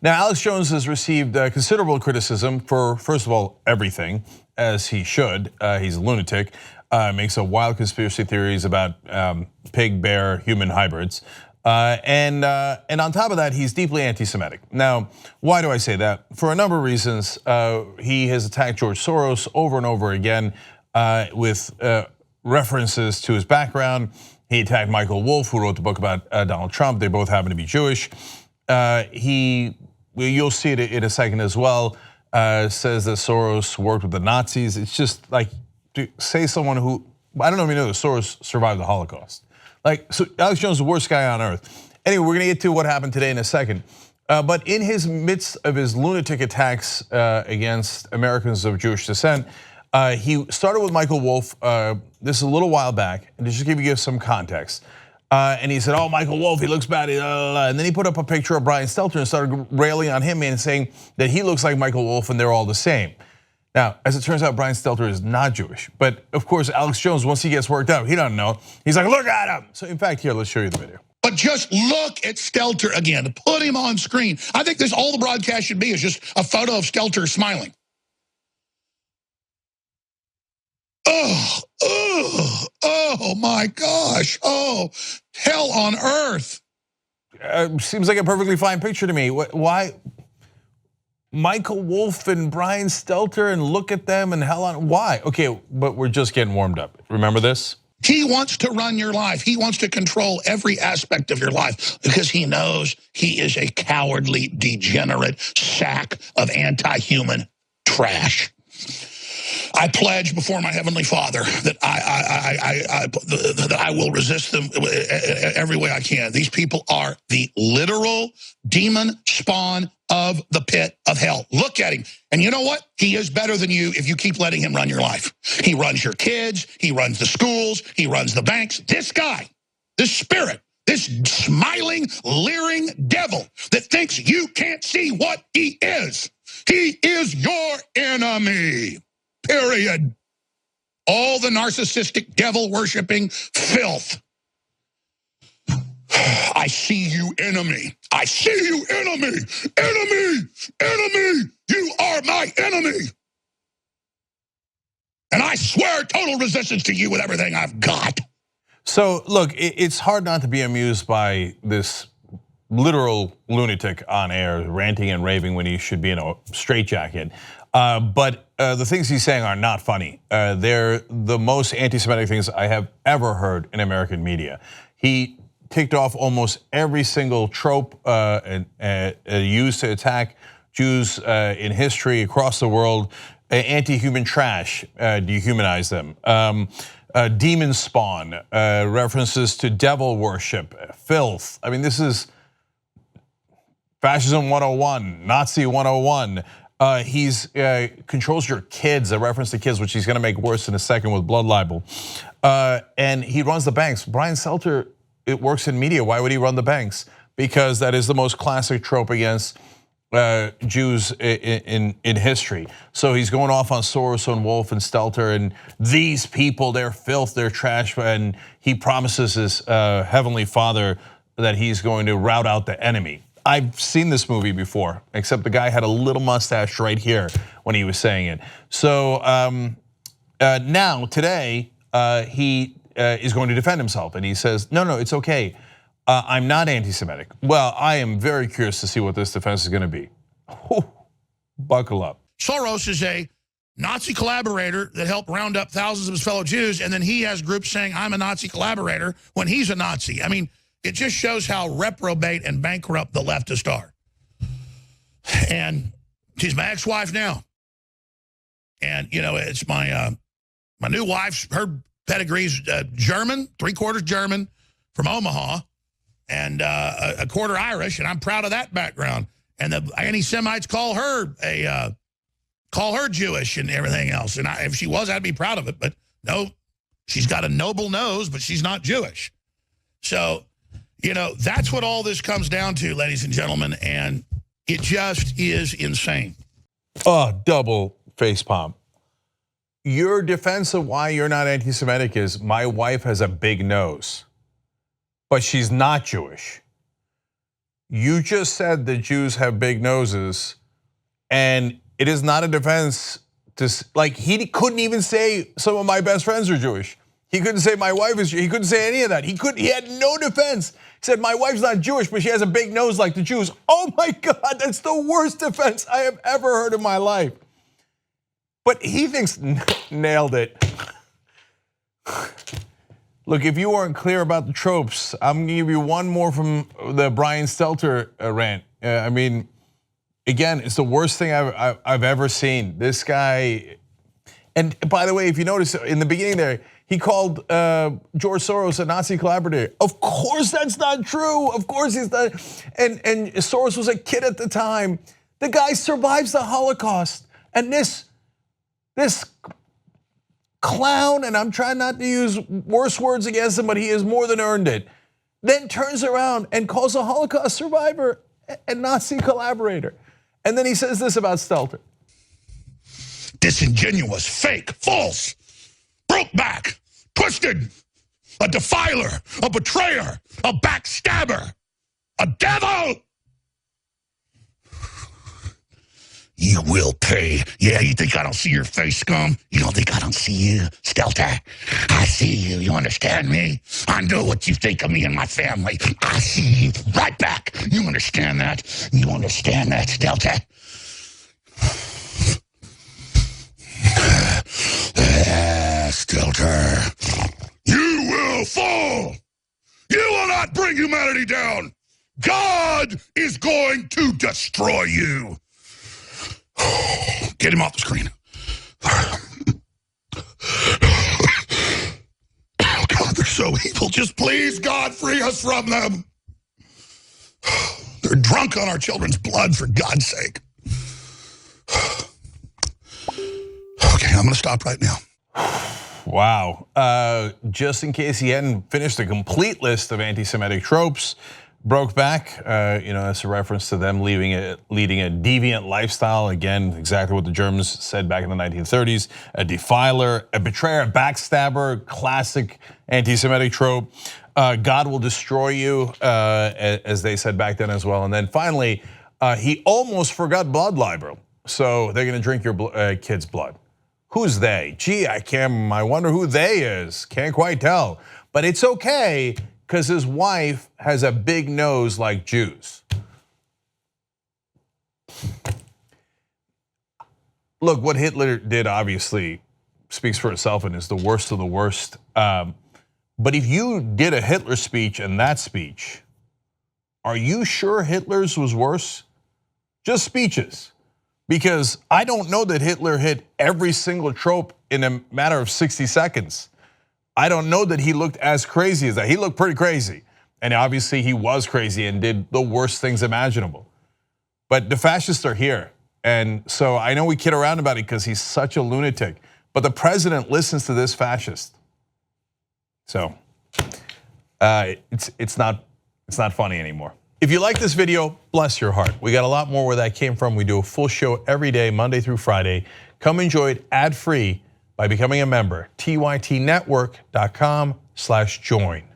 Now, Alex Jones has received considerable criticism for, first of all, everything, as he should. He's a lunatic, makes a wild conspiracy theories about pig, bear, human hybrids. And on top of that, he's deeply anti-Semitic. Now, why do I say that? For a number of reasons. He has attacked George Soros over and over again with references to his background. He attacked Michael Wolff, who wrote the book about Donald Trump. They both happen to be Jewish. You'll see it in a second as well, says that Soros worked with the Nazis. It's just like, to say someone who, I don't know if you know that Soros survived the Holocaust. Like, so Alex Jones is the worst guy on earth. Anyway, we're gonna get to what happened today in a second. But in his midst of his lunatic attacks against Americans of Jewish descent, he started with Michael Wolff, this is a little while back, and just to give you some context. And he said, oh, Michael Wolff, he looks bad, and then he put up a picture of Brian Stelter and started railing on him and saying that he looks like Michael Wolff and they're all the same. Now, as it turns out, Brian Stelter is not Jewish, but of course, Alex Jones, once he gets worked up, he doesn't know. He's like, look at him. So in fact, here, let's show you the video. But just look at Stelter again, put him on screen. I think this all the broadcast should be is just a photo of Stelter smiling. Oh my gosh, oh, hell on earth. Seems like a perfectly fine picture to me. Why? Michael Wolff and Brian Stelter, and look at them and hell on, why? Okay, but we're just getting warmed up. Remember this? He wants to run your life. He wants to control every aspect of your life because he knows he is a cowardly, degenerate sack of anti-human trash. I pledge before my heavenly Father that I will resist them every way I can. These people are the literal demon spawn of the pit of hell. Look at him. And you know what? He is better than you if you keep letting him run your life. He runs your kids. He runs the schools. He runs the banks. This guy, this spirit, this smiling, leering devil that thinks you can't see what he is your enemy. Period. All the narcissistic, devil-worshipping filth. I see you, enemy. I see you, enemy. Enemy, enemy. You are my enemy. And I swear total resistance to you with everything I've got. So look, it's hard not to be amused by this literal lunatic on air ranting and raving when he should be in a straitjacket. But the things he's saying are not funny. They're the most anti-Semitic things I have ever heard in American media. He ticked off almost every single trope used to attack Jews in history across the world. Anti-human trash, dehumanize them. Demon spawn, references to devil worship, filth. I mean, this is fascism 101, Nazi 101. He's controls your kids, a reference to kids, which he's gonna make worse in a second with blood libel. And he runs the banks. Brian Stelter, it works in media. Why would he run the banks? Because that is the most classic trope against Jews in history. So he's going off on Soros and Wolff and Stelter and these people, they're filth, they're trash, and he promises his heavenly Father that he's going to rout out the enemy. I've seen this movie before, except the guy had a little mustache right here when he was saying it. So now, today, he is going to defend himself, and he says, no, it's okay. I'm not anti-Semitic. Well, I am very curious to see what this defense is gonna be. Buckle up. Soros is a Nazi collaborator that helped round up thousands of his fellow Jews, and then he has groups saying, I'm a Nazi collaborator when he's a Nazi. I mean, it just shows how reprobate and bankrupt the leftists are. And she's my ex-wife now. And you know, it's my new wife, her pedigree's German, 3/4 German from Omaha, and a quarter Irish, and I'm proud of that background. And the anti-Semites call her Jewish and everything else. And if she was, I'd be proud of it. But no, she's got a noble nose, but she's not Jewish. So, you know, that's what all this comes down to, ladies and gentlemen, and it just is insane. Oh, double face palm. Your defense of why you're not anti-Semitic is my wife has a big nose, but she's not Jewish. you just said that Jews have big noses, and it is not a defense to, like, he couldn't even say some of my best friends are Jewish. He couldn't say my wife is Jewish. He couldn't say any of that. He had no defense. He said my wife's not Jewish, but she has a big nose like the Jews. Oh my God, that's the worst defense I have ever heard in my life. But he thinks nailed it. Look, if you weren't clear about the tropes, I'm gonna give you one more from the Brian Stelter rant. I mean, again, it's the worst thing I've ever seen. This guy, and by the way, if you notice in the beginning there, he called George Soros a Nazi collaborator. Of course that's not true. Of course he's not. And Soros was a kid at the time. The guy survives the Holocaust. And this clown, and I'm trying not to use worse words against him, but he has more than earned it, then turns around and calls a Holocaust survivor a Nazi collaborator. And then he says this about Stelter. Disingenuous, fake, false, broke back, twisted, a defiler, a betrayer, a backstabber, a devil. You will pay. Yeah, you think I don't see your face, scum? You don't think I don't see you, Stelter? I see you, you understand me? I know what you think of me and my family. I see you right back. You understand that? You understand that, Stelter? Stelter, you will fall. You will not bring humanity down. God is going to destroy you. Get him off the screen. Oh God, they're so evil. Just please, God, free us from them. They're drunk on our children's blood, for God's sake. Okay, I'm gonna stop right now. Wow, just in case he hadn't finished the complete list of anti-Semitic tropes, broke back, that's a reference to them leading a deviant lifestyle. Again, exactly what the Germans said back in the 1930s. A defiler, a betrayer, a backstabber, classic anti-Semitic trope. God will destroy you, as they said back then as well. And then finally, he almost forgot blood libel. So they're gonna drink your kid's blood. Who's they? Gee, I wonder who they is. Can't quite tell, but it's okay, because his wife has a big nose like Jews. Look, what Hitler did obviously speaks for itself and is the worst of the worst. But if you did a Hitler speech and that speech, are you sure Hitler's was worse? Just speeches. Because I don't know that Hitler hit every single trope in a matter of 60 seconds. I don't know that he looked as crazy as that. He looked pretty crazy. And obviously he was crazy and did the worst things imaginable. But the fascists are here. And so I know we kid around about it because he's such a lunatic. But the president listens to this fascist. So it's not funny anymore. If you like this video, bless your heart. We got a lot more where that came from. We do a full show every day, Monday through Friday. Come enjoy it ad-free by becoming a member, tytnetwork.com/join.